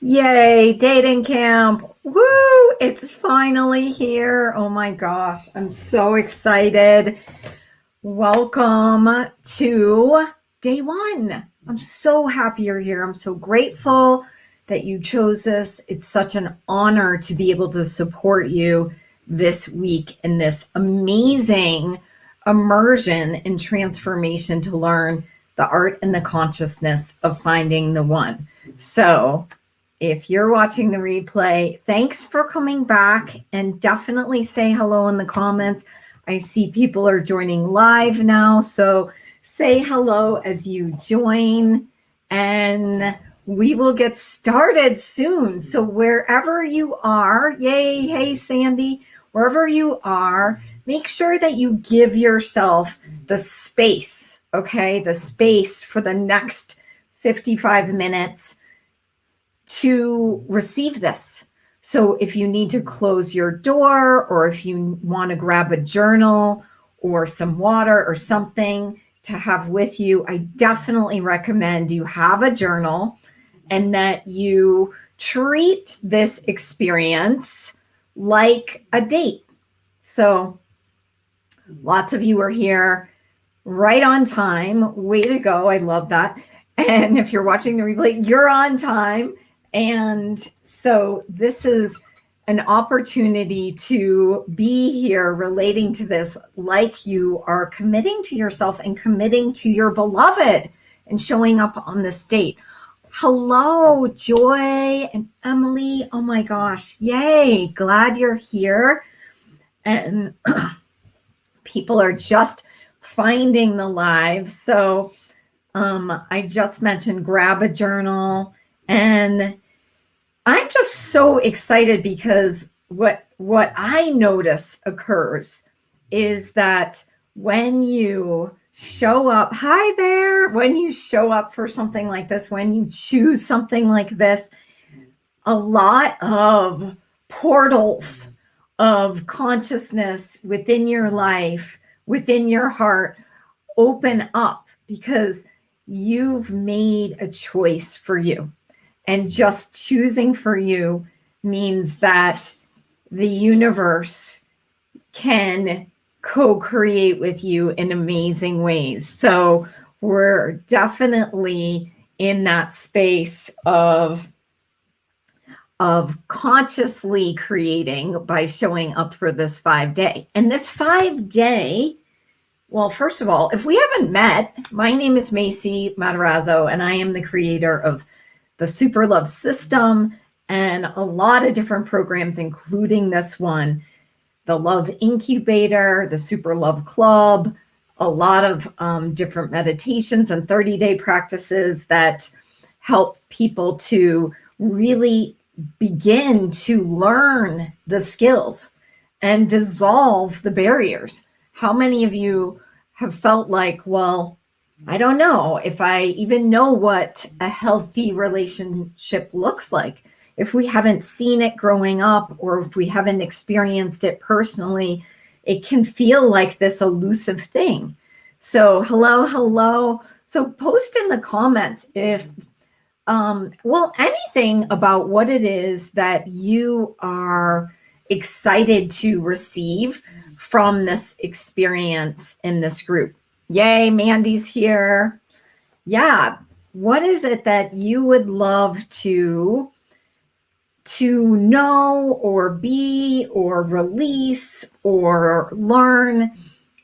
Yay, dating camp. Woo! It's finally here. Oh my gosh, I'm so excited. Welcome to day one. I'm so happy you're here. I'm so grateful that you chose this. It's such an honor to be able to support you this week in this amazing immersion and transformation to learn the art and the consciousness of finding the one. So, if you're watching the replay, thanks for coming back, and definitely say hello in the comments. I see people are joining live now, so say hello as you join, and we will get started soon. So wherever you are, yay, hey Sandy, wherever you are, make sure that you give yourself the space, okay? The space for the next 55 minutes to receive this. So if you need to close your door, or if you want to grab a journal or some water or something to have with you, I definitely recommend you have a journal and that you treat this experience like a date. So lots of you are here right on time. Way to go. I love that. And if you're watching the replay, you're on time. And so this is an opportunity to be here relating to this like you are committing to yourself and committing to your beloved and showing up on this date. Hello, Joy and Emily. Oh my gosh. Yay. Glad you're here. And people are just finding the live. So I just mentioned grab a journal, and I'm just so excited because what I notice occurs is that when you show up, hi there, when you show up for something like this, when you choose something like this, a lot of portals of consciousness within your life, within your heart, open up because you've made a choice for you. And just choosing for you means that the universe can co-create with you in amazing ways. So we're definitely in that space of consciously creating by showing up for this 5-day. And this 5-day, well, first of all, if we haven't met, my name is Macy Matarazzo, and I am the creator of the SuperLOVED system and a lot of different programs, including this one, the Love Incubator, the SuperLOVED Club, a lot of different meditations and 30-day practices that help people to really begin to learn the skills and dissolve the barriers. How many of you have felt like, well, I don't know if I even know what a healthy relationship looks like. If we haven't seen it growing up, or if we haven't experienced it personally, it can feel like this elusive thing. So hello. So post in the comments if, anything about what it is that you are excited to receive from this experience in this group. Yay, Mandy's here. Yeah, what is it that you would love to know or be or release or learn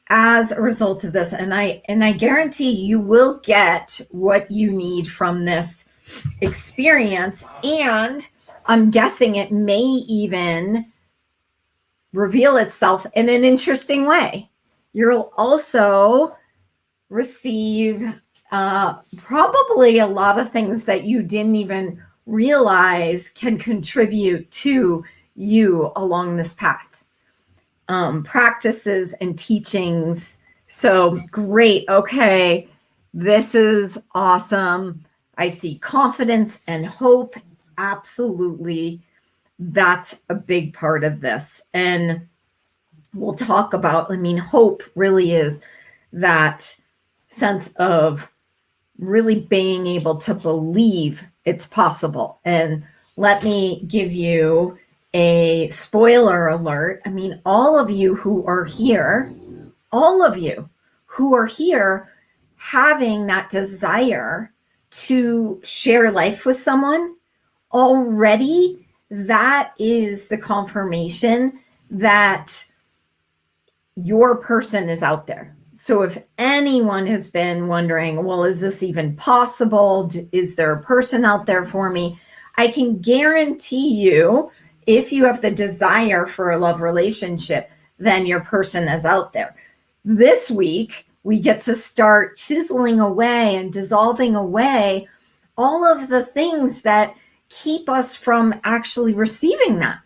as a result of this? And I guarantee you will get what you need from this experience, and I'm guessing it may even reveal itself in an interesting way. You'll also receive probably a lot of things that you didn't even realize can contribute to you along this path. Practices and teachings. So great. Okay. This is awesome. I see confidence and hope. Absolutely. That's a big part of this. And we'll talk about, hope really is that sense of really being able to believe it's possible. And let me give you a spoiler alert. I mean, all of you who are here, all of you who are here having that desire to share life with someone, already that is the confirmation that your person is out there. So if anyone has been wondering, well, is this even possible? Is there a person out there for me? I can guarantee you, if you have the desire for a love relationship, then your person is out there. This week, we get to start chiseling away and dissolving away all of the things that keep us from actually receiving that.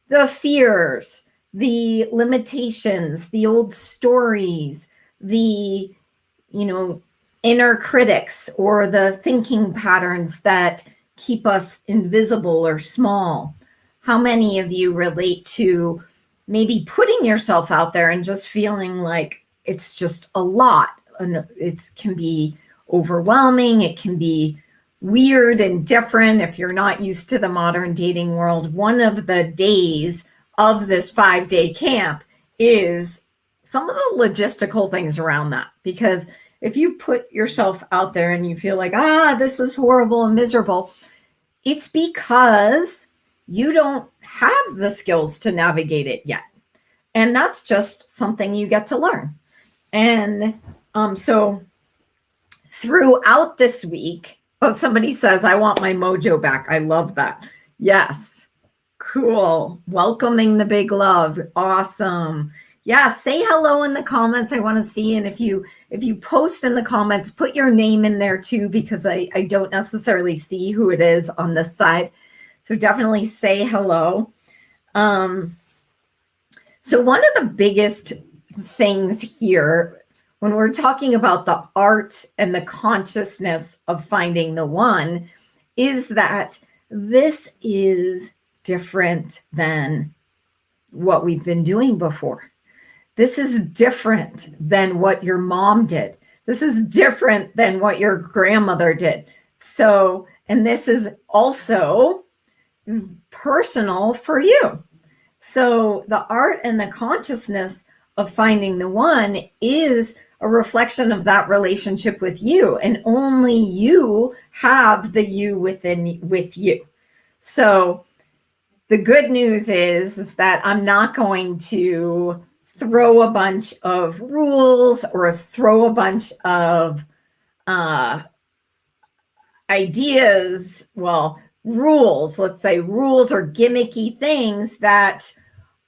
The fears, the limitations, the old stories, the, inner critics, or the thinking patterns that keep us invisible or small. How many of you relate to maybe putting yourself out there and just feeling like it's just a lot? And it can be overwhelming. It can be weird and different if you're not used to the modern dating world. One of the days of this 5-day camp is some of the logistical things around that. Because if you put yourself out there and you feel like, this is horrible and miserable, it's because you don't have the skills to navigate it yet. And that's just something you get to learn. And so throughout this week, somebody says, I want my mojo back. I love that. Yes. Cool. Welcoming the big love. Awesome. Yeah. Say hello in the comments. I want to see. And if you post in the comments, put your name in there too, because I don't necessarily see who it is on this side. So definitely say hello. So one of the biggest things here, when we're talking about the art and the consciousness of finding the one, is that this is different than what we've been doing before. This is different than what your mom did. This is different than what your grandmother did. So, and this is also personal for you. So the art and the consciousness of finding the one is a reflection of that relationship with you, and only you have the you with you. So the good news is that I'm not going to throw a bunch of rules or throw a bunch of ideas, rules, let's say rules or gimmicky things that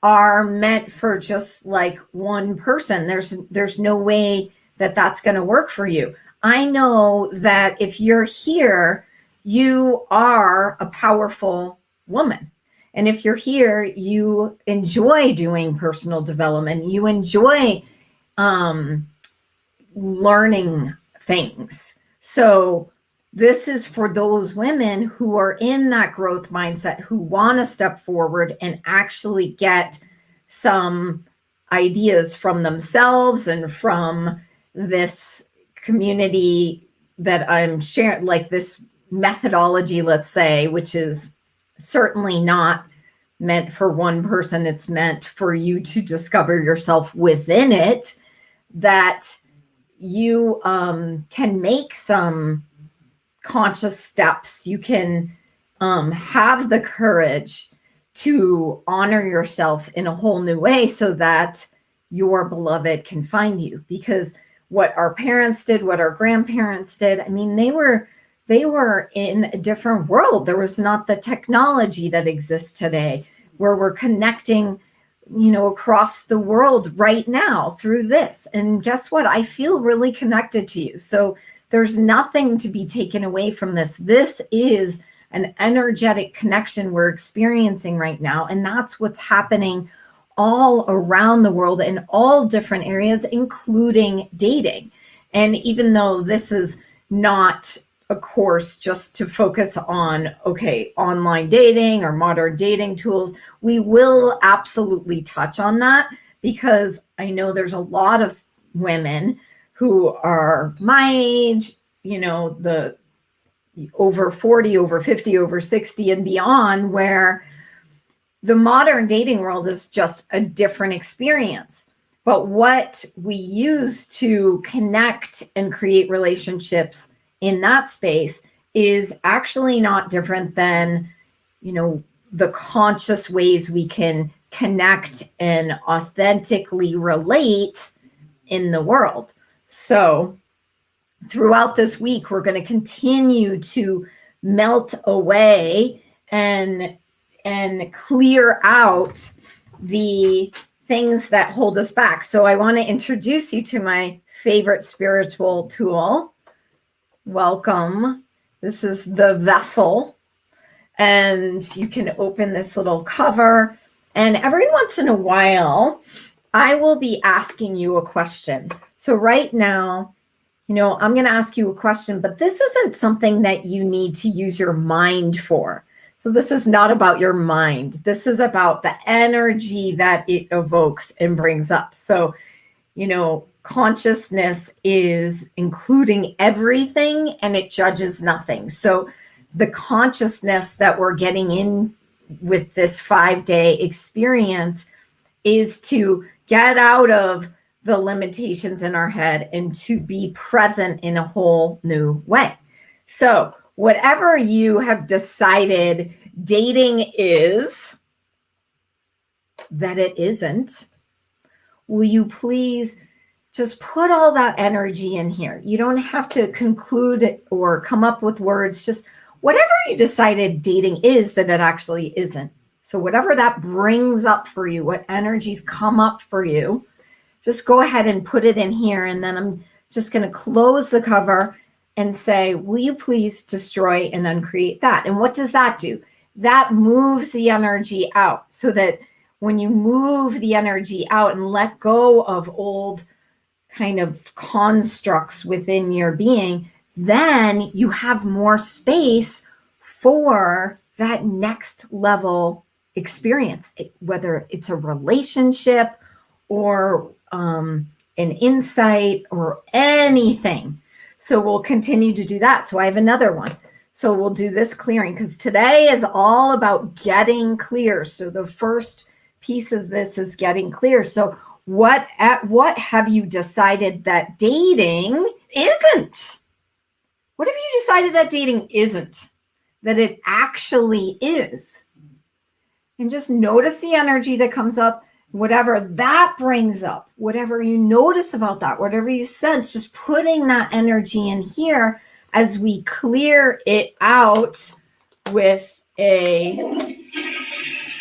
are meant for just like one person. There's no way that that's going to work for you. I know that if you're here, you are a powerful woman. And if you're here, you enjoy doing personal development. You enjoy learning things. So this is for those women who are in that growth mindset, who want to step forward and actually get some ideas from themselves and from this community that I'm sharing, like this methodology, let's say, which is certainly not meant for one person. It's meant for you to discover yourself within it, that you can make some conscious steps. You can have the courage to honor yourself in a whole new way so that your beloved can find you. Because what our parents did, what our grandparents did, I mean, they were in a different world. There was not the technology that exists today where we're connecting, across the world right now through this. And guess what? I feel really connected to you. So there's nothing to be taken away from this. This is an energetic connection we're experiencing right now. And that's what's happening all around the world in all different areas, including dating. And even though this is not a course just to focus on, online dating or modern dating tools, we will absolutely touch on that, because I know there's a lot of women who are my age, the over 40, over 50, over 60 and beyond, where the modern dating world is just a different experience. But what we use to connect and create relationships in that space is actually not different than, the conscious ways we can connect and authentically relate in the world. So throughout this week, we're going to continue to melt away and clear out the things that hold us back. So I want to introduce you to my favorite spiritual tool. Welcome. This is the vessel. And you can open this little cover. And every once in a while, I will be asking you a question. So right now, I'm going to ask you a question, but this isn't something that you need to use your mind for. So this is not about your mind. This is about the energy that it evokes and brings up. So, consciousness is including everything and it judges nothing. So the consciousness that we're getting in with this 5-day experience is to get out of the limitations in our head and to be present in a whole new way. So whatever you have decided dating is, that it isn't, will you please just put all that energy in here? You don't have to conclude or come up with words, just whatever you decided dating is that it actually isn't. So whatever that brings up for you, what energies come up for you, just go ahead and put it in here. And then I'm just going to close the cover and say, will you please destroy and uncreate that? And what does that do? That moves the energy out, so that when you move the energy out and let go of old kind of constructs within your being, then you have more space for that next level experience, whether it's a relationship or an insight or anything. So we'll continue to do that. So I have another one. So we'll do this clearing, because today is all about getting clear. So the first piece of this is getting clear. So what have you decided that dating isn't? What have you decided that dating isn't? That it actually is? And just notice the energy that comes up, whatever that brings up, whatever you notice about that, whatever you sense, just putting that energy in here as we clear it out with a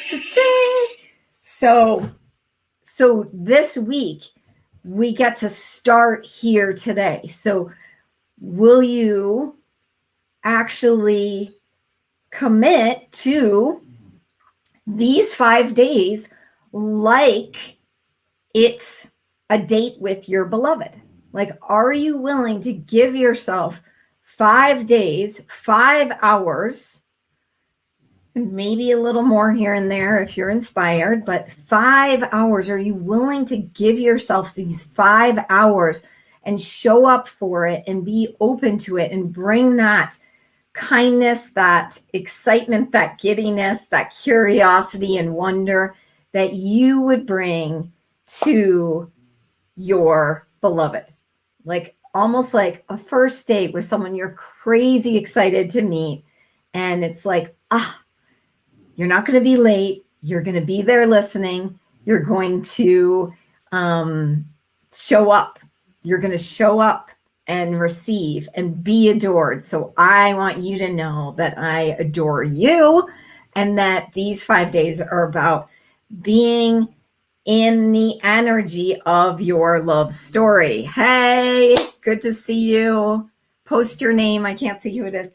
cha-ching. So this week, we get to start here today. So will you actually commit to these 5 days like it's a date with your beloved? Like, are you willing to give yourself 5 days, 5 hours, maybe a little more here and there if you're inspired, but 5 hours? Are you willing to give yourself these 5 hours and show up for it and be open to it and bring that kindness, that excitement, that giddiness, that curiosity and wonder that you would bring to your beloved? Like almost like a first date with someone you're crazy excited to meet. And it's like, you're not going to be late. You're going to be there listening. You're going to show up. You're going to show up and receive and be adored. So I want you to know that I adore you, and that these 5 days are about being in the energy of your love story. Hey, good to see you. Post your name. I can't see who it is.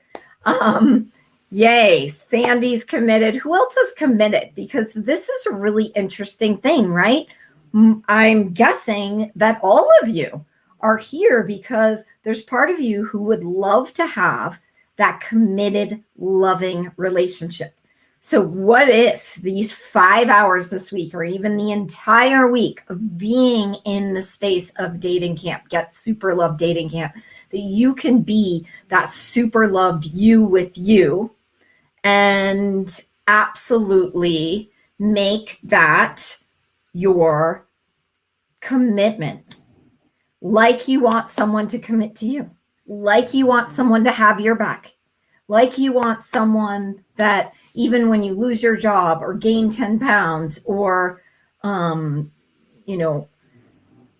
Yay, Sandy's committed. Who else is committed? Because this is a really interesting thing, right? I'm guessing that all of you are here because there's part of you who would love to have that committed, loving relationship. So what if these 5 hours this week, or even the entire week of being in the space of dating camp, Get Super Love Dating Camp, that you can be that super loved you with you, and absolutely make that your commitment. Like you want someone to commit to you, like you want someone to have your back, like you want someone that even when you lose your job or gain 10 pounds or, you know,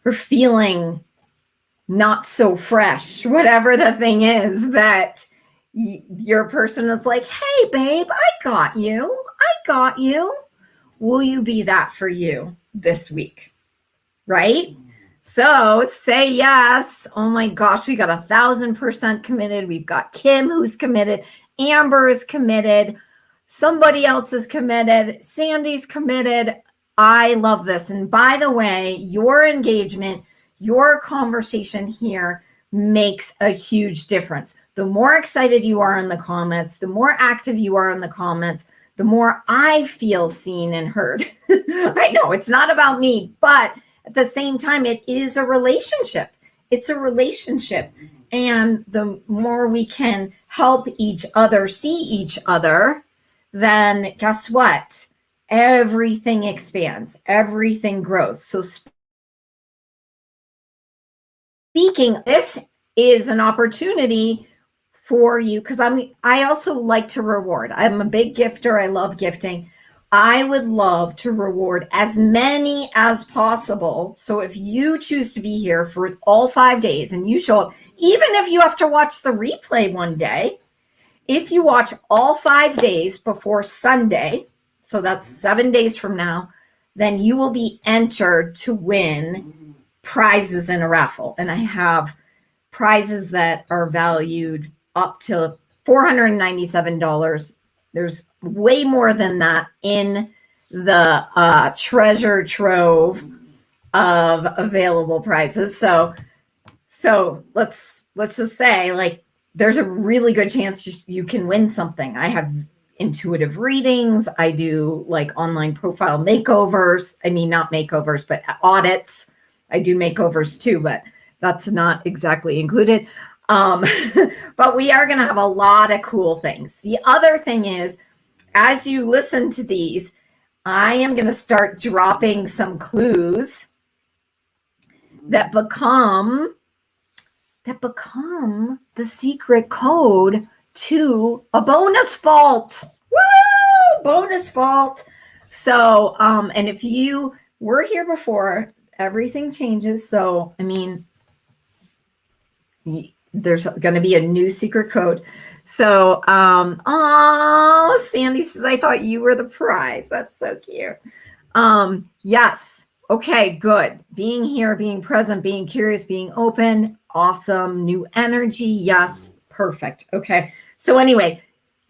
or feeling not so fresh, whatever the thing is, that your person is like, hey, babe, I got you. I got you. Will you be that for you this week? Right? So say yes. Oh my gosh, we got 1,000% committed. We've got Kim who's committed. Amber is committed. Somebody else is committed. Sandy's committed. I love this. And by the way, your engagement, your conversation here makes a huge difference. The more excited you are in the comments, the more active you are in the comments, the more I feel seen and heard. I know it's not about me, but at the same time, it is a relationship. It's a relationship. And the more we can help each other see each other, then guess what? Everything expands, everything grows. So speaking, this is an opportunity for you, because I also like to reward. I'm a big gifter. I love gifting. I would love to reward as many as possible. So if you choose to be here for all 5 days and you show up, even if you have to watch the replay one day, if you watch all 5 days before Sunday, so that's 7 days from now, then you will be entered to win prizes in a raffle. And I have prizes that are valued up to $497. There's way more than that in the treasure trove of available prizes. So let's just say, like, there's a really good chance you can win something. I have intuitive readings. I do like online profile makeovers. I mean, not makeovers, but audits. I do makeovers too, but that's not exactly included. But we are going to have a lot of cool things. The other thing is, as you listen to these, I am going to start dropping some clues that become the secret code to a bonus vault. Woo! Bonus vault. So, and if you were here before, everything changes. So, I mean, there's going to be a new secret code. So, oh, Sandy says, I thought you were the prize. That's so cute. Yes. Okay, good. Being here, being present, being curious, being open. Awesome. New energy. Yes. Perfect. Okay. So anyway,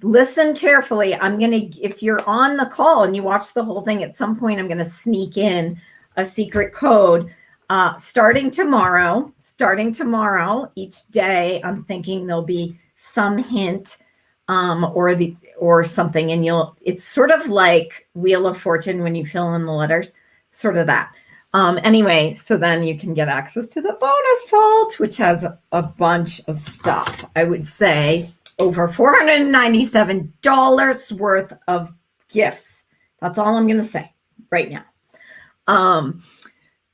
listen carefully. If you're on the call and you watch the whole thing, at some point, I'm going to sneak in a secret code. Starting tomorrow, each day, I'm thinking there'll be some hint, or something, and it's sort of like Wheel of Fortune when you fill in the letters, sort of that. Anyway, so then you can get access to the bonus vault, which has a bunch of stuff. I would say over $497 worth of gifts. That's all I'm going to say right now.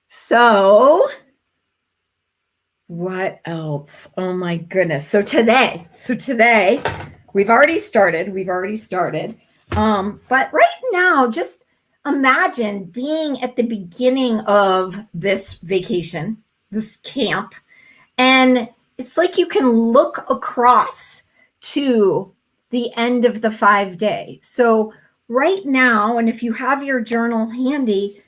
So what else? Oh my goodness. So today we've already started. But right now, just imagine being at the beginning of this vacation, this camp, and it's like you can look across to the end of the 5 day. So right now, and if you have your journal handy,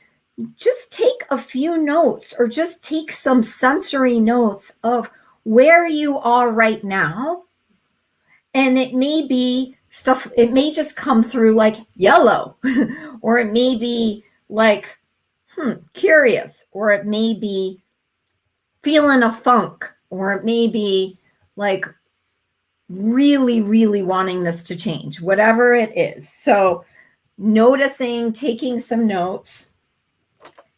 just take a few notes, or just take some sensory notes of where you are right now. And it may be stuff, it may just come through like yellow, or it may be like, curious, or it may be feeling a funk, or it may be like really, really wanting this to change, whatever it is. So noticing, taking some notes.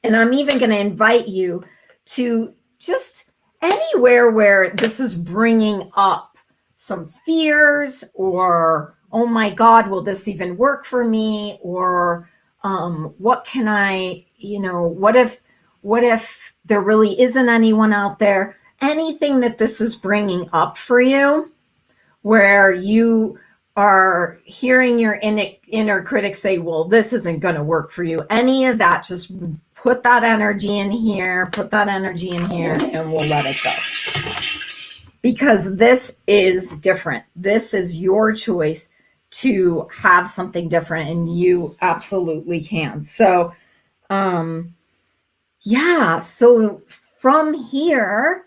And I'm even going to invite you to just anywhere where this is bringing up some fears, or, oh my God, will this even work for me? Or what can I, what if there really isn't anyone out there? Anything that this is bringing up for you, where you are hearing your inner critic say, well, this isn't going to work for you. Any of that, just put that energy in here, and we'll let it go. Because this is different. This is your choice to have something different, and you absolutely can. So, so from here,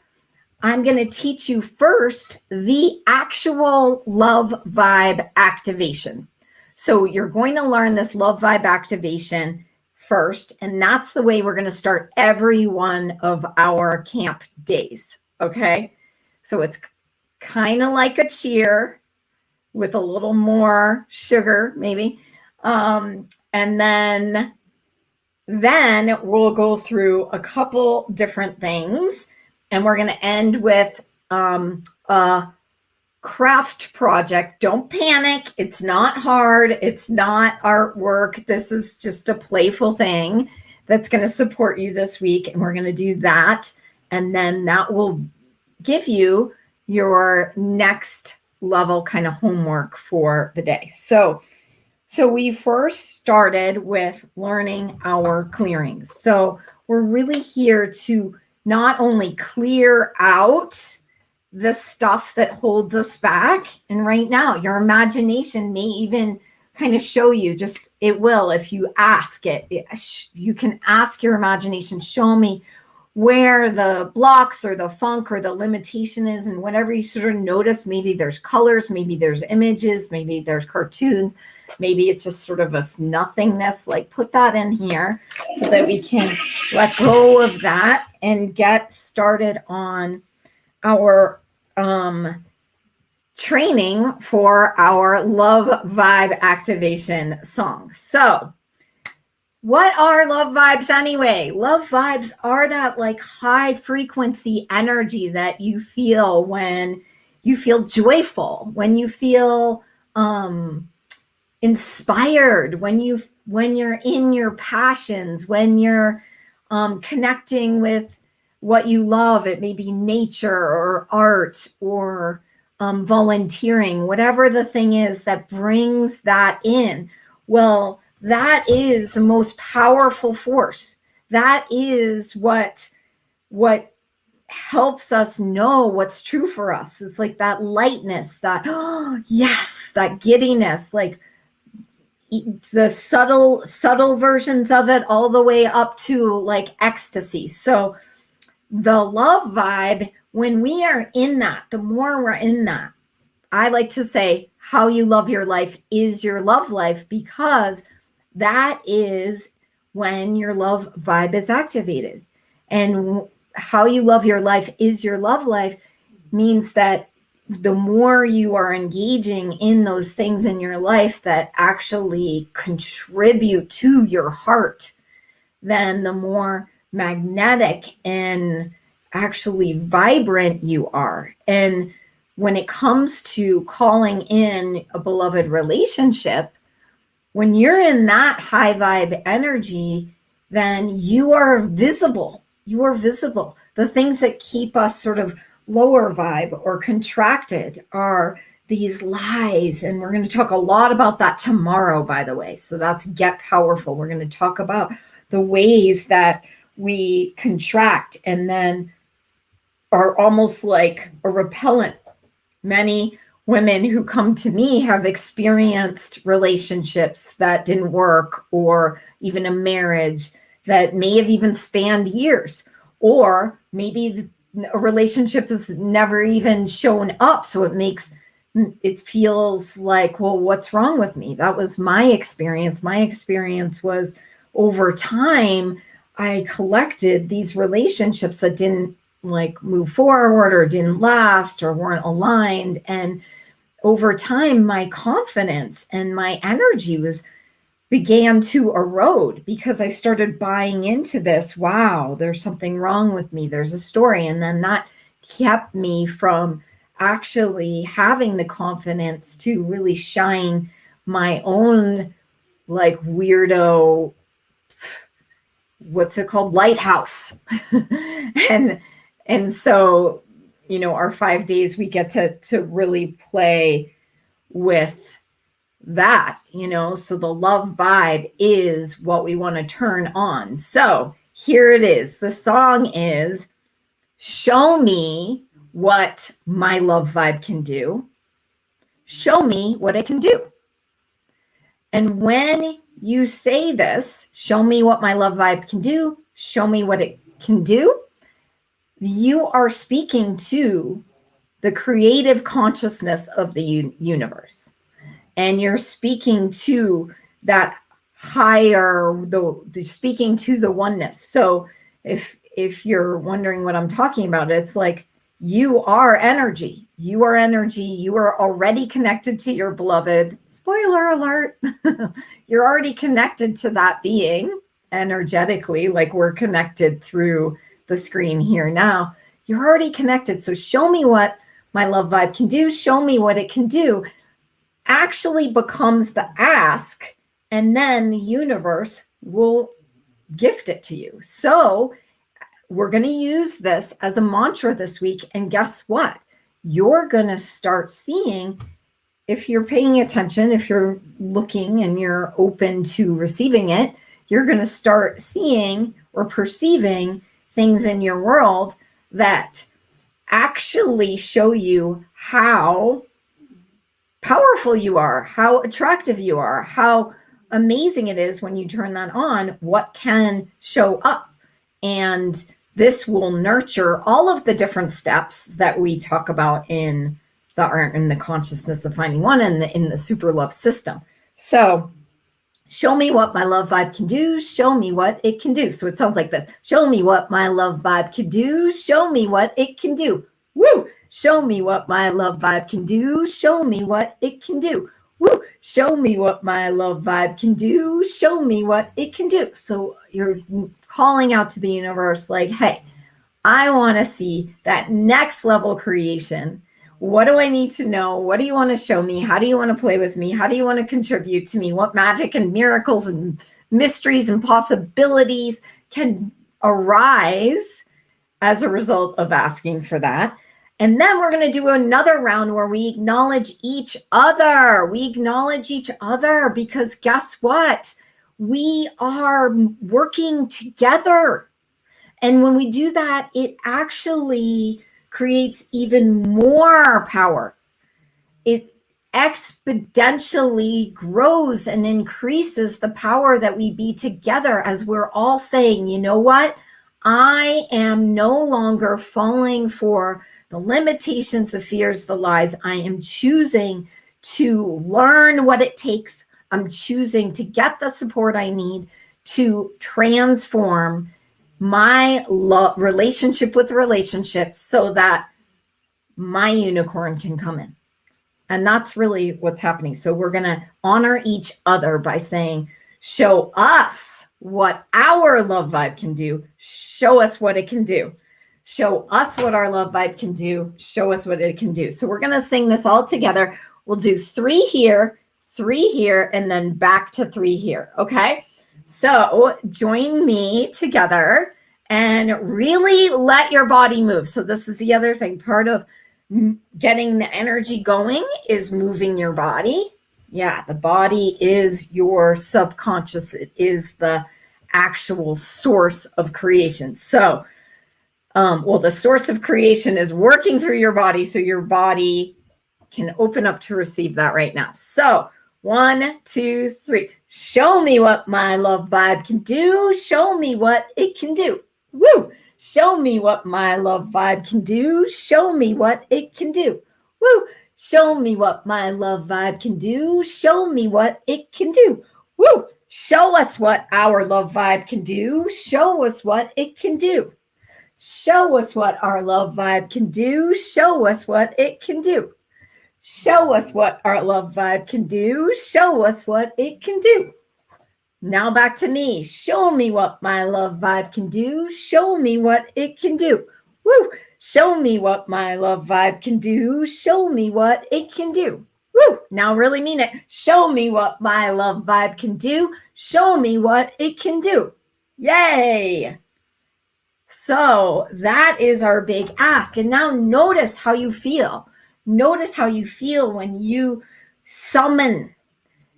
I'm going to teach you first the actual love vibe activation. So you're going to learn this love vibe activation first, and that's the way we're going to start every one of our camp days. Okay. So it's kind of like a cheer with a little more sugar, maybe. And then we'll go through a couple different things, and we're going to end with a craft project. Don't panic. It's not hard. It's not artwork. This is just a playful thing that's going to support you this week. And we're going to do that. And then that will give you your next level kind of homework for the day. So we first started with learning our clearings. So we're really here to not only clear out the stuff that holds us back. And right now, your imagination may even kind of show you, it will, if you ask it, you can ask your imagination, show me where the blocks or the funk or the limitation is, and whatever you sort of notice. Maybe there's colors, maybe there's images, maybe there's cartoons, maybe it's just sort of a nothingness. Like, put that in here so that we can let go of that and get started on our training for our love vibe activation song. So what are love vibes anyway? Love vibes are that like high frequency energy that you feel when you feel joyful, when you feel inspired, when you're in your passions, when you're connecting with what you love. It may be nature or art or volunteering, whatever the thing is that brings that in. Well, that is the most powerful force. That is what helps us know what's true for us. It's like that lightness, that, oh, yes, that giddiness, like the subtle versions of it, all the way up to like ecstasy. So the love vibe, when we are in that, the more we're in that, I like to say how you love your life is your love life, because that is when your love vibe is activated. And how you love your life is your love life means that the more you are engaging in those things in your life that actually contribute to your heart, then the more magnetic and actually vibrant you are. And when it comes to calling in a beloved relationship, when you're in that high vibe energy, then you are visible. You are visible. The things that keep us sort of lower vibe or contracted are these lies. And we're going to talk a lot about that tomorrow, by the way. So that's Get Powerful. We're going to talk about the ways that we contract and then are almost like a repellent. Many women who come to me have experienced relationships that didn't work, or even a marriage that may have even spanned years, or maybe a relationship has never even shown up. So it feels like, well, what's wrong with me? That was my experience. My experience was, over time, I collected these relationships that didn't like move forward or didn't last or weren't aligned. And over time, my confidence and my energy began to erode, because I started buying into this. Wow, there's something wrong with me. There's a story. And then that kept me from actually having the confidence to really shine my own like weirdo, what's it called, lighthouse. and so, you know, our 5 days we get to really play with that, you know. So the love vibe is what we want to turn on. So here it is. The song is Show Me What My Love Vibe Can Do. Show me what it can do. And when you say this, show me what my love vibe can do, show me what it can do, you are speaking to the creative consciousness of the universe. And you're speaking to that higher, speaking to the oneness. So if you're wondering what I'm talking about, it's like you are energy. You are energy. You are already connected to your beloved. Spoiler alert. You're already connected to that being energetically, like we're connected through the screen here now. You're already connected. So show me what my love vibe can do. Show me what it can do actually becomes the ask, and then the universe will gift it to you. So we're going to use this as a mantra this week. And guess what? You're going to start seeing, if you're paying attention, if you're looking and you're open to receiving it, you're going to start seeing or perceiving things in your world that actually show you how powerful you are, how attractive you are, how amazing it is when you turn that on, what can show up. And this will nurture all of the different steps that we talk about in the consciousness of finding one and in the super love system. So show me what my love vibe can do. Show me what it can do. So it sounds like this. Show me what my love vibe can do. Show me what it can do. Woo! Show me what my love vibe can do. Show me what it can do. Woo! Show me what my love vibe can do. Show me what it can do. So you're calling out to the universe like, hey, I want to see that next level creation. What do I need to know? What do you want to show me? How do you want to play with me? How do you want to contribute to me? What magic and miracles and mysteries and possibilities can arise as a result of asking for that? And then we're going to do another round where we acknowledge each other. We acknowledge each other because guess what? We are working together. And when we do that, it actually creates even more power. It exponentially grows and increases the power that we be together as we're all saying, you know what? I am no longer falling for the limitations, the fears, the lies. I am choosing to learn what it takes. I'm choosing to get the support I need to transform my relationship with relationships so that my unicorn can come in. And that's really what's happening. So we're going to honor each other by saying, show us what our love vibe can do. Show us what it can do. Show us what our love vibe can do. Show us what it can do. So we're going to sing this all together. We'll do 3 here, and then back to 3 here. Okay. So join me together and really let your body move. So this is the other thing. Part of getting the energy going is moving your body. Yeah, the body is your subconscious. It is the actual source of creation. So, the source of creation is working through your body, so your body can open up to receive that right now. So 1, 2, 3. Show me what my love vibe can do. Show me what it can do. Woo! Show me what my love vibe can do. Show me what it can do. Woo! Show me what my love vibe can do. Show me what it can do. Woo! Show us what our love vibe can do. Show us what it can do. Show us what our love vibe can do. Show us what it can do. Show us what our love vibe can do. Show us what it can do. Now back to me. Show me what my love vibe can do. Show me what it can do. Woo! Show me what my love vibe can do. Show me what it can do. Woo! Now really mean it. Show me what my love vibe can do. Show me what it can do. Yay! So that is our big ask. And now notice how you feel. Notice how you feel when you summon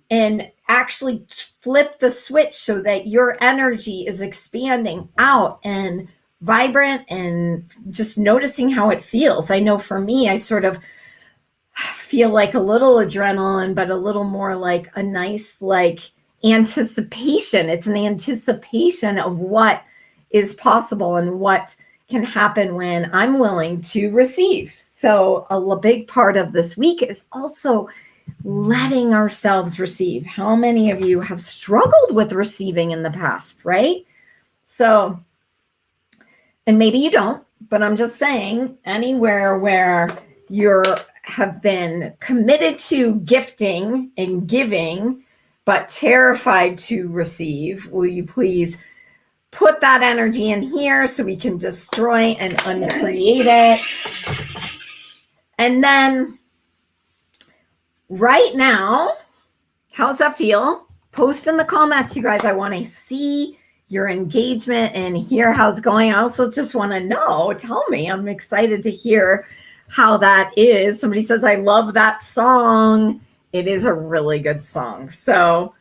and actually flip the switch so that your energy is expanding out and vibrant, and just noticing how it feels. I know for me, I sort of feel like a little adrenaline, but a little more like a nice, like anticipation. It's an anticipation of what is possible and what can happen when I'm willing to receive. So a big part of this week is also letting ourselves receive. How many of you have struggled with receiving in the past, right? So, and maybe you don't, but I'm just saying, anywhere where you have been committed to gifting and giving, but terrified to receive, will you please put that energy in here so we can destroy and uncreate it? And then right now, how's that feel? Post in the comments, you guys. I want to see your engagement and hear how it's going. I also just want to know, tell me. I'm excited to hear how that is. Somebody says, I love that song. It is a really good song. So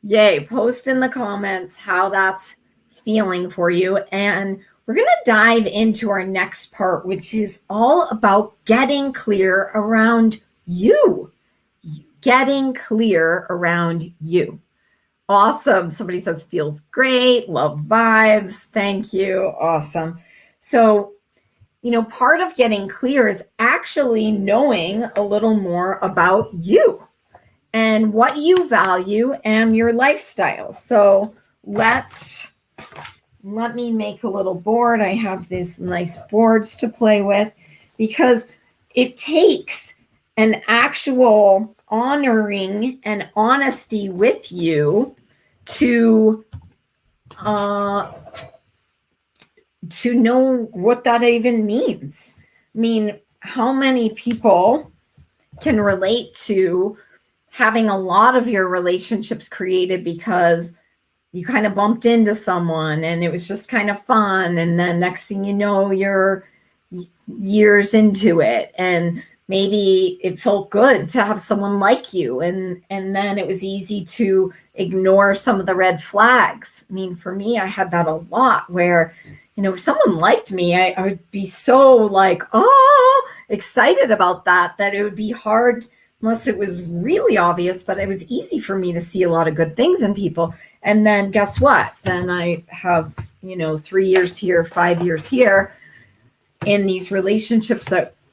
yay, post in the comments how that's feeling for you. And we're going to dive into our next part, which is all about getting clear around you. Getting clear around you. Awesome. Somebody says, feels great. Love vibes. Thank you. Awesome. So, part of getting clear is actually knowing a little more about you and what you value and your lifestyle. So let me make a little board. I have these nice boards to play with, because it takes an actual honoring and honesty with you to know what that even means. I mean, how many people can relate to having a lot of your relationships created because you kind of bumped into someone and it was just kind of fun, and then next thing you know, you're years into it, and maybe it felt good to have someone like you, and then it was easy to ignore some of the red flags. I mean, for me, I had that a lot where, if someone liked me, I would be so like, excited about that it would be hard, unless it was really obvious, but it was easy for me to see a lot of good things in people. And then guess what? Then I have, 3 years here, 5 years here in these relationships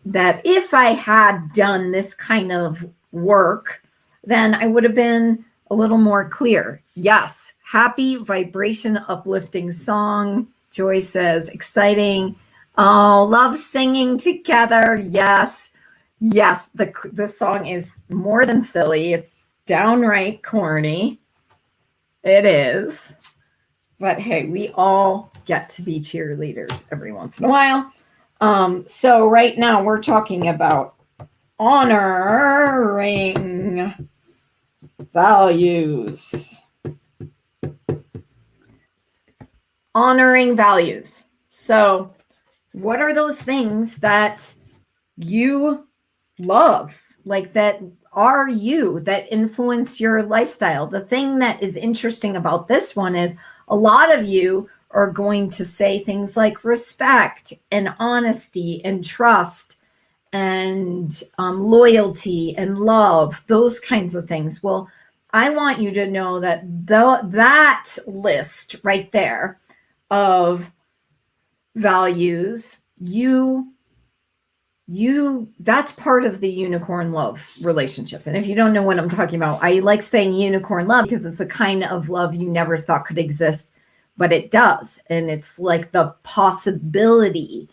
that if I had done this kind of work, then I would have been a little more clear. Yes. Happy vibration, uplifting song. Joy says, exciting. Oh, love singing together. Yes. Yes. The song is more than silly. It's downright corny. It is. But hey, we all get to be cheerleaders every once in a while. So right now we're talking about honoring values. Honoring values. So what are those things that you love, like that are you, that influence your lifestyle? The thing that is interesting about this one is a lot of you are going to say things like respect and honesty and trust and loyalty and love, those kinds of things. Well, I want you to know that that list right there of values, that's part of the unicorn love relationship. And if you don't know what I'm talking about, I like saying unicorn love because it's a kind of love you never thought could exist, but it does. And it's like the possibility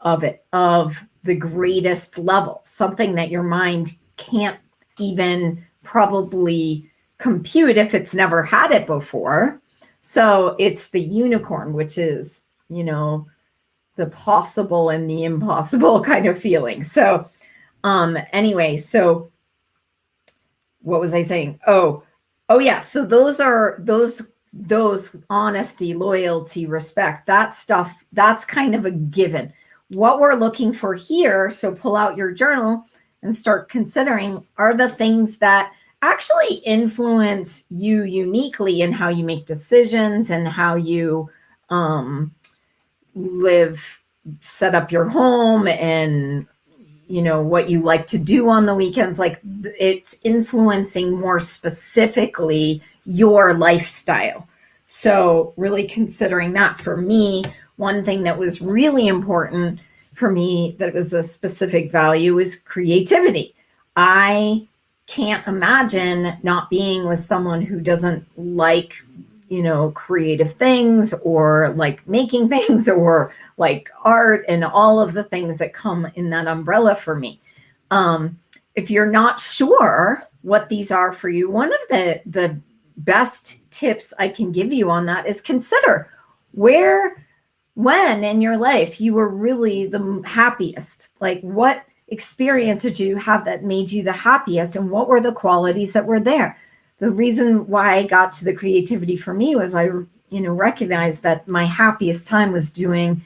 of it, of the greatest level, something that your mind can't even probably compute if it's never had it before. So it's the unicorn, which is, the possible and the impossible kind of feeling. So anyway, so what was I saying? Oh yeah. So those are those honesty, loyalty, respect, that stuff, that's kind of a given. What we're looking for here, so pull out your journal and start considering, are the things that actually influence you uniquely in how you make decisions and how you live, set up your home, and what you like to do on the weekends. Like, it's influencing more specifically your lifestyle. So really considering that. For me, one thing that was really important for me that was a specific value is creativity. I can't imagine not being with someone who doesn't like, creative things, or like making things, or like art, and all of the things that come in that umbrella for me. If you're not sure what these are for you, one of the best tips I can give you on that is consider when in your life you were really the happiest. Like, what experience did you have that made you the happiest, and what were the qualities that were there? The reason why I got to the creativity for me was I recognized that my happiest time was doing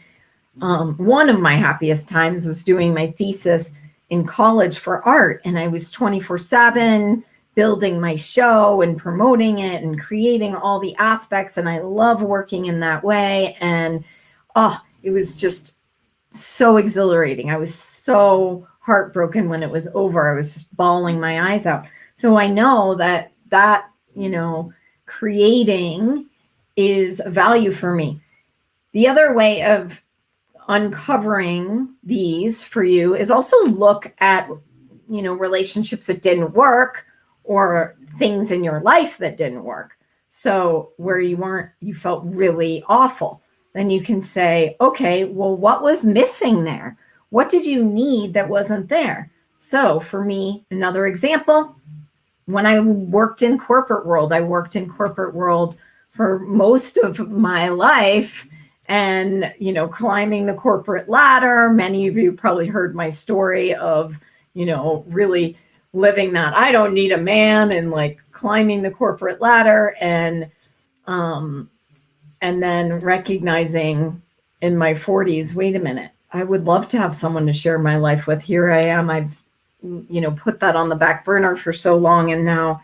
one of my happiest times was doing my thesis in college for art, and I was 24/7 building my show and promoting it and creating all the aspects, and I love working in that way. And it was just so exhilarating. I was so heartbroken when it was over. I was just bawling my eyes out. So I know that creating is a value for me. The other way of uncovering these for you is also look at, relationships that didn't work, or things in your life that didn't work. So where you felt really awful, then you can say, okay, well, what was missing there? What did you need that wasn't there? So for me, another example, when I worked in corporate world, for most of my life, and, climbing the corporate ladder. Many of you probably heard my story of, really living that I don't need a man, and like climbing the corporate ladder, and then recognizing in my 40s, wait a minute, I would love to have someone to share my life with. Here I am. I've, put that on the back burner for so long. And now,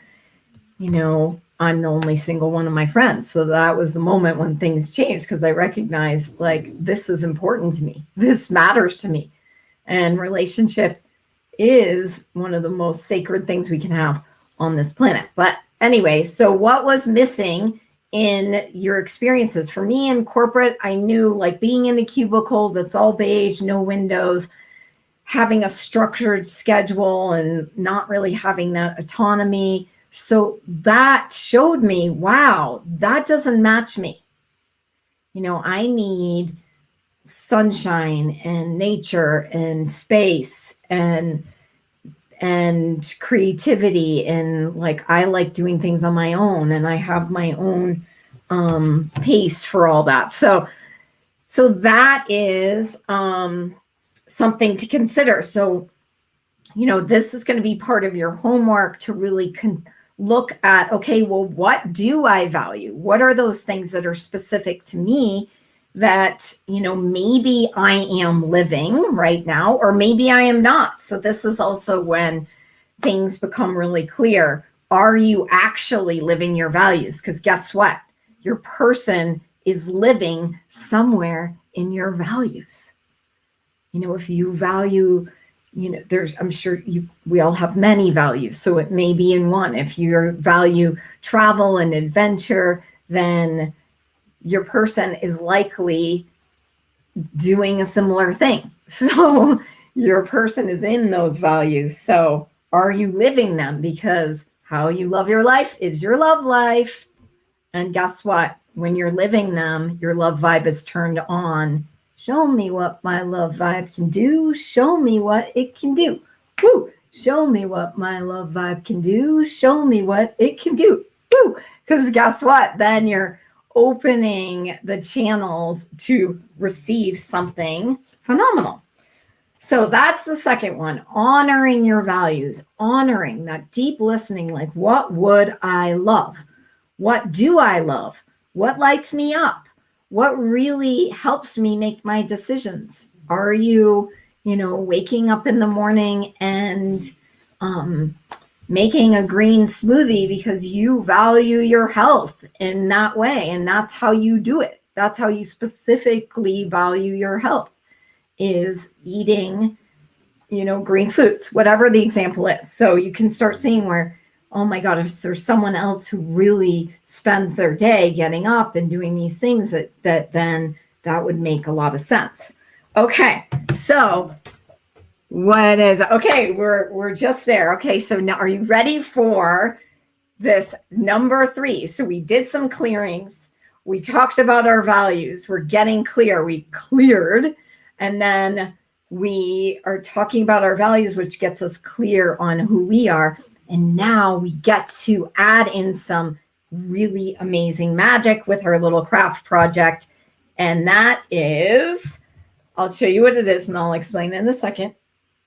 I'm the only single one of my friends. So that was the moment when things changed, because I recognized, like, this is important to me. This matters to me. And relationship is one of the most sacred things we can have on this planet. But anyway, so what was missing in your experiences? For me in corporate, I knew, like, being in a cubicle that's all beige, no windows, having a structured schedule, and not really having that autonomy. So that showed me, wow, that doesn't match me. I need sunshine and nature and space and creativity, and like, I like doing things on my own, and I have my own pace for all that. So that is something to consider. So this is going to be part of your homework, to really look at, okay, well, what do I value? What are those things that are specific to me that, maybe I am living right now, or maybe I am not. So this is also when things become really clear. Are you actually living your values? Because guess what? Your person is living somewhere in your values. If you value, I'm sure we all have many values. So it may be in one. If you value travel and adventure, then your person is likely doing a similar thing. So your person is in those values. So are you living them? Because how you love your life is your love life. And guess what? When you're living them, your love vibe is turned on. Show me what my love vibe can do. Show me what it can do. Woo! Show me what my love vibe can do. Show me what it can do. Woo! Because guess what? Then you're opening the channels to receive something phenomenal. So that's the second one, honoring your values, honoring that deep listening, like what would I love? What do I love? What lights me up? What really helps me make my decisions? Are you, waking up in the morning and making a green smoothie because you value your health in that way? And that's how you do it. That's how you specifically value your health, is eating, green foods, whatever the example is. So you can start seeing where, oh my God, if there's someone else who really spends their day getting up and doing these things, that then that would make a lot of sense. Okay, so we're just there. Okay, so now are you ready for this number 3? So we did some clearings. We talked about our values. We're getting clear. We cleared. And then we are talking about our values, which gets us clear on who we are. And now we get to add in some really amazing magic with our little craft project. And that is, I'll show you what it is and I'll explain it in a second.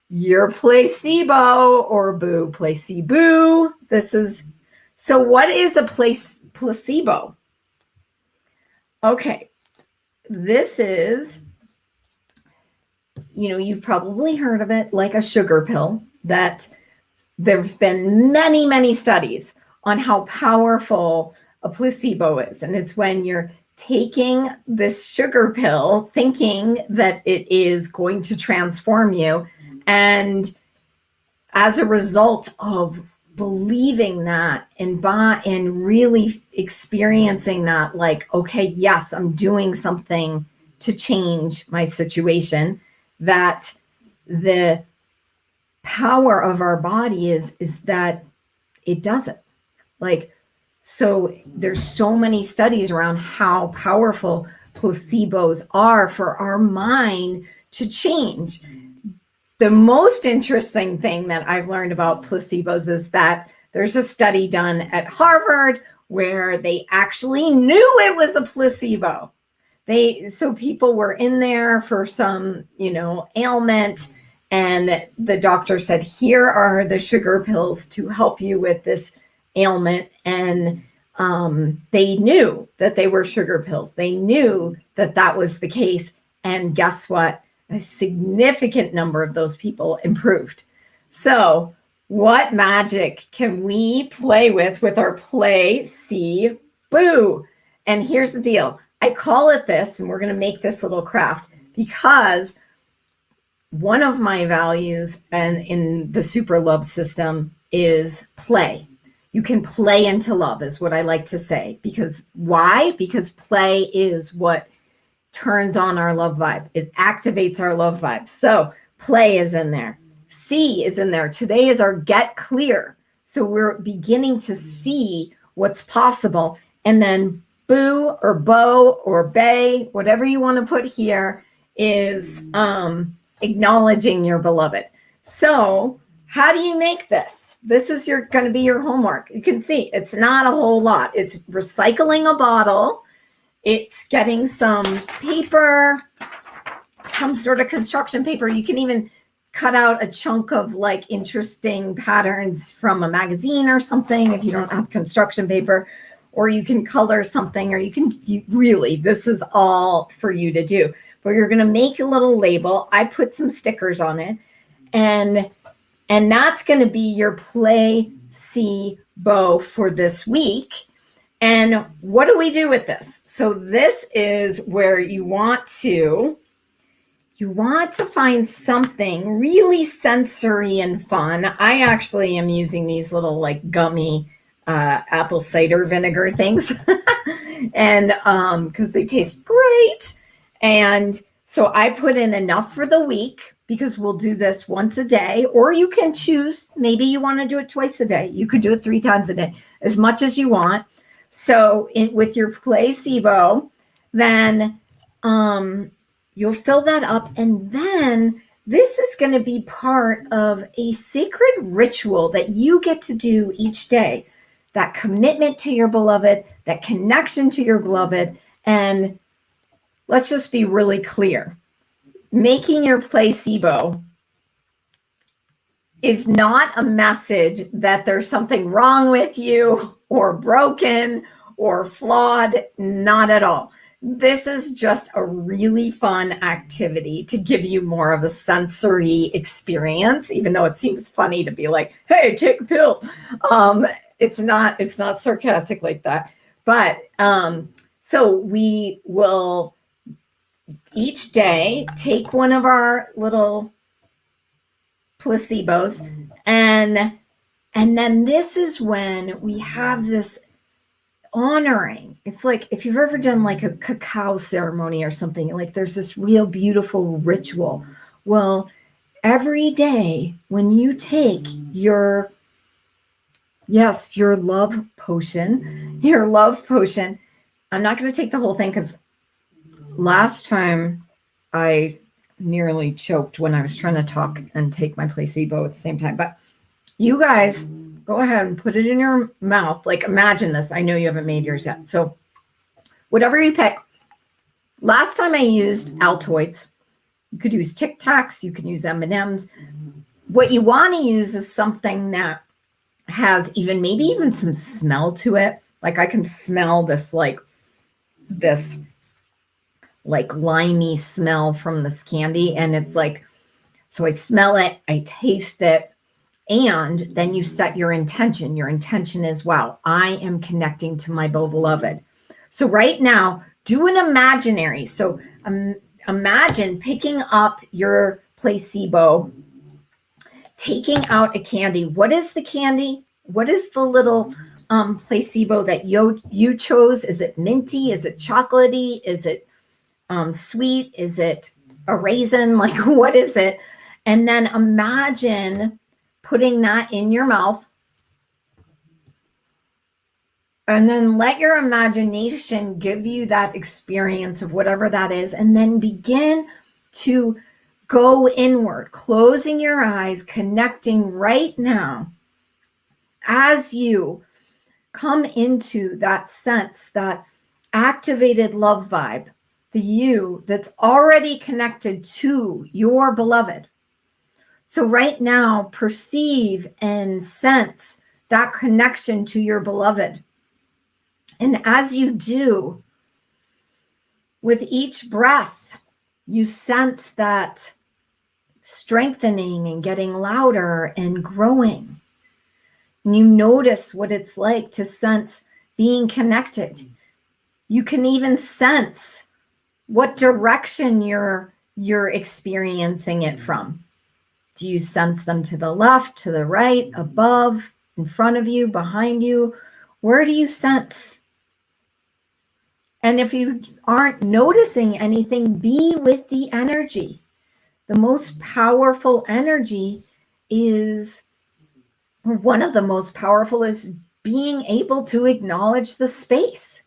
Your placebo, or boo, placebo. So what is a placebo? Okay, this is, you've probably heard of it, like a sugar pill, that there've been many, many studies on how powerful a placebo is. And it's when you're taking this sugar pill thinking that it is going to transform you. And as a result of believing that and really experiencing that, like, okay, yes, I'm doing something to change my situation, that the power of our body is that it doesn't. Like, so there's so many studies around how powerful placebos are for our mind to change. The most interesting thing that I've learned about placebos is that there's a study done at Harvard where they actually knew it was a placebo. So people were in there for some, ailment, and the doctor said, here are the sugar pills to help you with this ailment. And they knew that they were sugar pills. They knew that that was the case. And guess what? A significant number of those people improved. So what magic can we play with our play, see, boo? And here's the deal. I call it this, and we're going to make this little craft, because one of my values and in the SuperLOVED system is play. You can play into love, is what I like to say. Because why? Because play is what turns on our love vibe. It activates our love vibe. So play is in there. See is in there. Today is our get clear. So we're beginning to see what's possible. And then boo or bow or bay, whatever you want to put here, is acknowledging your beloved. So how do you make this? This is going to be your homework. You can see it's not a whole lot. It's recycling a bottle. It's getting some paper, some sort of construction paper. You can even cut out a chunk of like interesting patterns from a magazine or something if you don't have construction paper, or you can color something, or this is all for you to do. But you're going to make a little label. I put some stickers on it, and that's going to be your play, see, bow for this week. And what do we do with this? So this is where you want to find something really sensory and fun. I actually am using these little like gummy apple cider vinegar things and because they taste great. And so I put in enough for the week, because we'll do this once a day, or you can choose, maybe you want to do it twice a day. You could do it 3 times a day, as much as you want. So with your placebo, then you'll fill that up. And then this is going to be part of a sacred ritual that you get to do each day. that commitment to your beloved, that connection to your beloved. And let's just be really clear. Making your placebo is not a message that there's something wrong with you or broken or flawed. Not at all. This is just a really fun activity to give you more of a sensory experience, even though it seems funny to be like, hey, take a pill. It's not sarcastic like that. But so we will each day take one of our little placebos, and then this is when we have this honoring. It's like if you've ever done like a cacao ceremony or something, like there's this real beautiful ritual. Well, every day when you take your love potion, I'm not going to take the whole thing because last time I nearly choked when I was trying to talk and take my placebo at the same time. But you guys go ahead and put it in your mouth. Like imagine this. I know you haven't made yours yet. So whatever you pick. Last time I used Altoids. You could use Tic Tacs. You can use M&Ms. What you want to use is something that has maybe even some smell to it. Like I can smell this limey smell from this candy. And it's like, so I smell it, I taste it, and then you set your intention. Your intention is, wow, I am connecting to my beloved. So right now, do an imaginary. So imagine picking up your placebo, taking out a candy. What is the candy? What is the little placebo that you chose? Is it minty? Is it chocolatey? Is it sweet? Is it a raisin? Like, what is it? And then imagine putting that in your mouth. And then let your imagination give you that experience of whatever that is. And then begin to go inward, closing your eyes, connecting right now as you come into that sense, that activated love vibe, the you that's already connected to your beloved. So right now, perceive and sense that connection to your beloved. And as you do, with each breath, you sense that strengthening and getting louder and growing. And you notice what it's like to sense being connected. You can even sense what direction you're experiencing it from. Do you sense them to the left, to the right, above, in front of you, behind you? Where do you sense? And if you aren't noticing anything, be with the energy. The most powerful energy is, or one of the most powerful, is being able to acknowledge the space.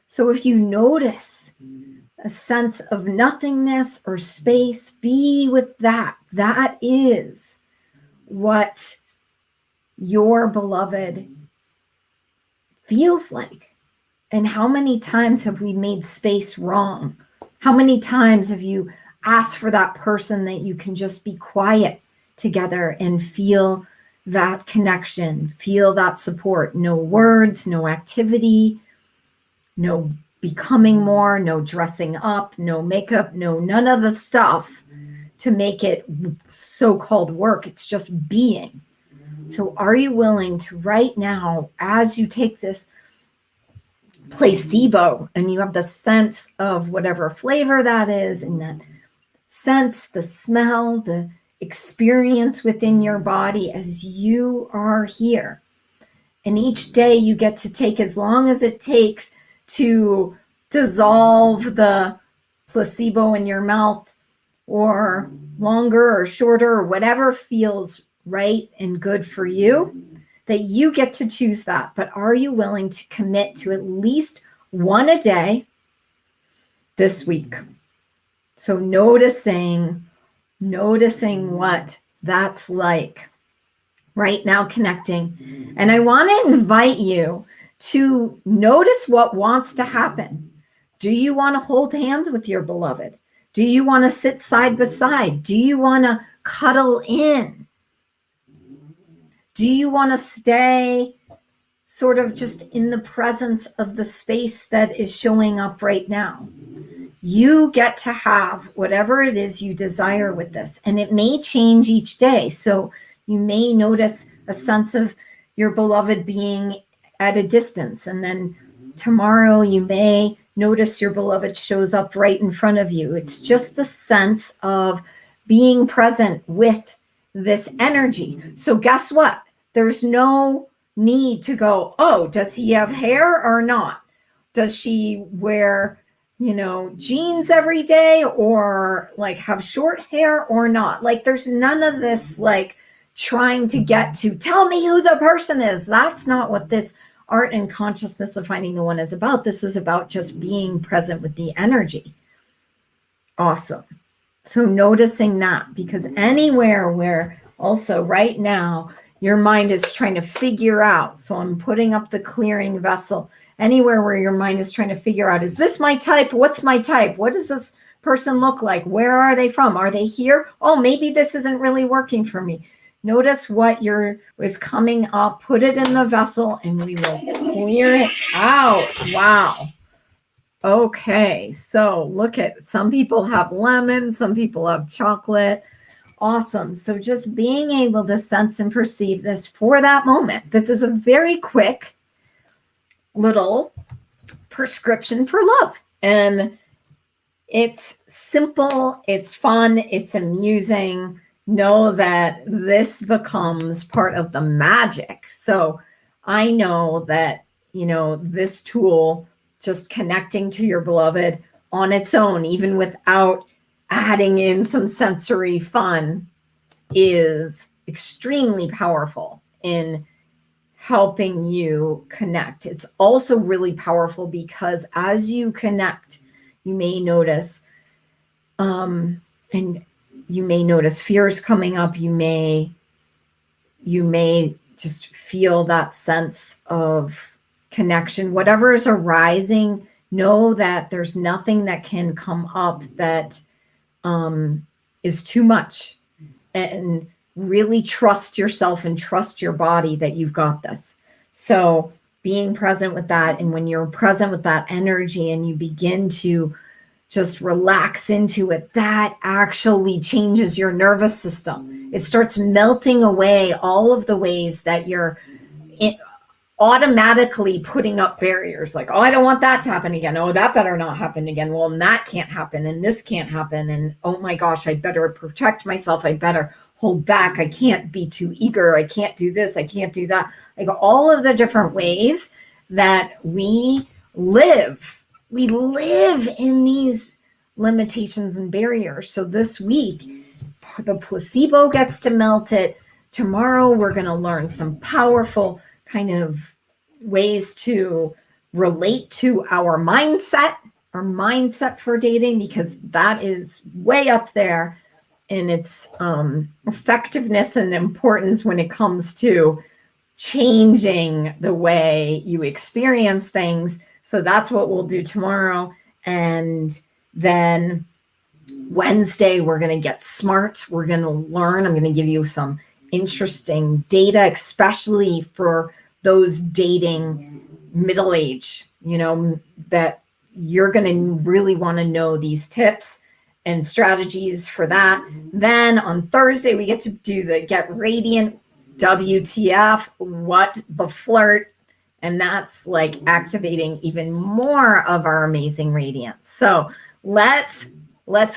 So if you notice a sense of nothingness or space, be with that. That is what your beloved feels like. And how many times have we made space wrong? How many times have you asked for that person that you can just be quiet together and feel that connection, feel that support? No words, no activity, no becoming more, no dressing up, no makeup, none of the stuff to make it so-called work. It's just being. So are you willing to right now, as you take this placebo and you have the sense of whatever flavor that is, and that sense, the smell, the experience within your body as you are here. And each day you get to take as long as it takes to dissolve the placebo in your mouth, or longer or shorter, or whatever feels right and good for you, that you get to choose that. But are you willing to commit to at least one a day this week? So noticing what that's like. right now connecting. And I want to invite you to notice what wants to happen. Do you want to hold hands with your beloved? Do you want to sit side by side? Do you want to cuddle in? Do you want to stay sort of just in the presence of the space that is showing up right now? You get to have whatever it is you desire with this, and it may change each day. So you may notice a sense of your beloved being at a distance, and then tomorrow you may notice your beloved shows up right in front of you. It's just the sense of being present with this energy. So guess what? There's no need to go, oh, does he have hair or not? Does she wear, jeans every day, or like have short hair or not? Like, there's none of this like trying to get to tell me who the person is. That's not what this art and consciousness of finding the one is about. This is about just being present with the energy. Awesome. So noticing that, because anywhere where also right now your mind is trying to figure out, so I'm putting up the clearing vessel, anywhere where your mind is trying to figure out, is this my type? What's my type? What does this person look like? Where are they from? Are they here? Oh, maybe this isn't really working for me. Notice what is coming up, put it in the vessel, and we will clear it out. Wow. Okay, so look at, some people have lemon, some people have chocolate. Awesome. So just being able to sense and perceive this for that moment. This is a very quick little prescription for love. And it's simple, it's fun, it's amusing. Know that this becomes part of the magic. So I know that, this tool, just connecting to your beloved on its own, even without adding in some sensory fun, is extremely powerful in helping you connect. It's also really powerful because as you connect, you may notice, and you may notice fears coming up. You may just feel that sense of connection. Whatever is arising, know that there's nothing that can come up that is too much, and really trust yourself and trust your body that you've got this. So being present with that, and when you're present with that energy and you begin to just relax into it, that actually changes your nervous system. It starts melting away all of the ways that you're automatically putting up barriers, like, oh, I don't want that to happen again. Oh, that better not happen again. Well, and that can't happen, and this can't happen. And oh my gosh, I better protect myself. I better hold back. I can't be too eager. I can't do this. I can't do that. Like all of the different ways that we live in these limitations and barriers. So this week, the placebo gets to melt it. Tomorrow, we're going to learn some powerful kind of ways to relate to our mindset for dating, because that is way up there in its effectiveness and importance when it comes to changing the way you experience things. So that's what we'll do tomorrow. And then Wednesday, we're going to get smart. We're going to learn. I'm going to give you some interesting data, especially for those dating middle age, that you're going to really want to know these tips and strategies for that. Then on Thursday, we get to do the Get Radiant WTF, what the flirt. And that's like activating even more of our amazing radiance. So let's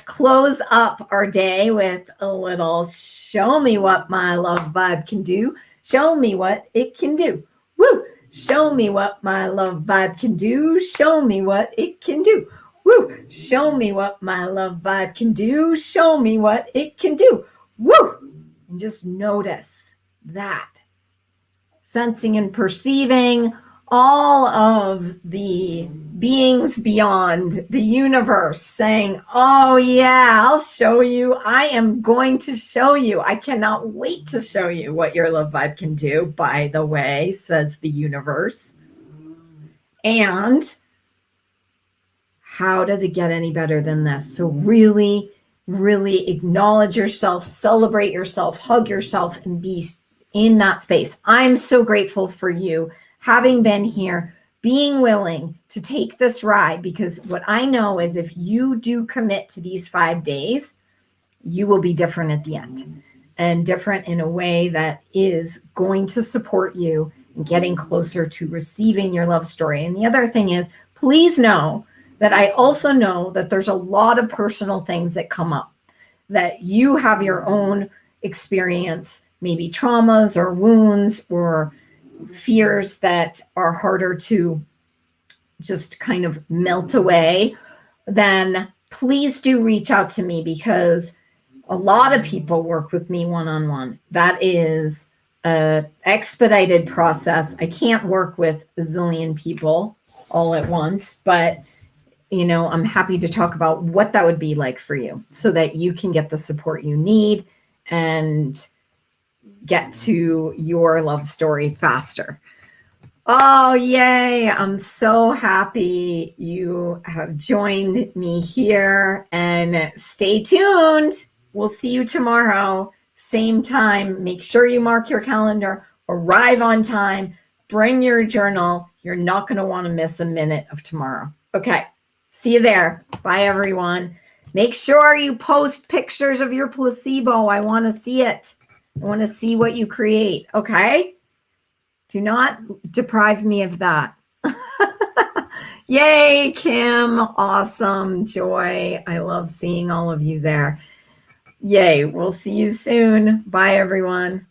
close up our day with a little show me what my love vibe can do. Show me what it can do. Woo! Show me what my love vibe can do. Show me what it can do. Woo! Show me what my love vibe can do. Show me what it can do. Woo! And just notice that. Sensing and perceiving all of the beings beyond the universe saying, oh yeah, I'll show you. I am going to show you. I cannot wait to show you what your love vibe can do, by the way, says the universe. And how does it get any better than this? So really, really acknowledge yourself, celebrate yourself, hug yourself, and be in that space. I'm so grateful for you having been here, being willing to take this ride, because what I know is if you do commit to these 5 days, you will be different at the end, and different in a way that is going to support you in getting closer to receiving your love story. And the other thing is, please know that I also know that there's a lot of personal things that come up, that you have your own experience, maybe traumas or wounds or fears that are harder to just kind of melt away. Then please do reach out to me, because a lot of people work with me one-on-one. That is an expedited process. I can't work with a zillion people all at once, but I'm happy to talk about what that would be like for you, so that you can get the support you need and get to your love story faster. Oh, yay. I'm so happy you have joined me here, and stay tuned. We'll see you tomorrow, same time. Make sure you mark your calendar, arrive on time, bring your journal. You're not going to want to miss a minute of tomorrow. Okay. See you there. Bye, everyone. Make sure you post pictures of your placebo. I want to see it. I want to see what you create. Okay? Do not deprive me of that. Yay, Kim. Awesome. Joy. I love seeing all of you there. Yay. We'll see you soon. Bye, everyone.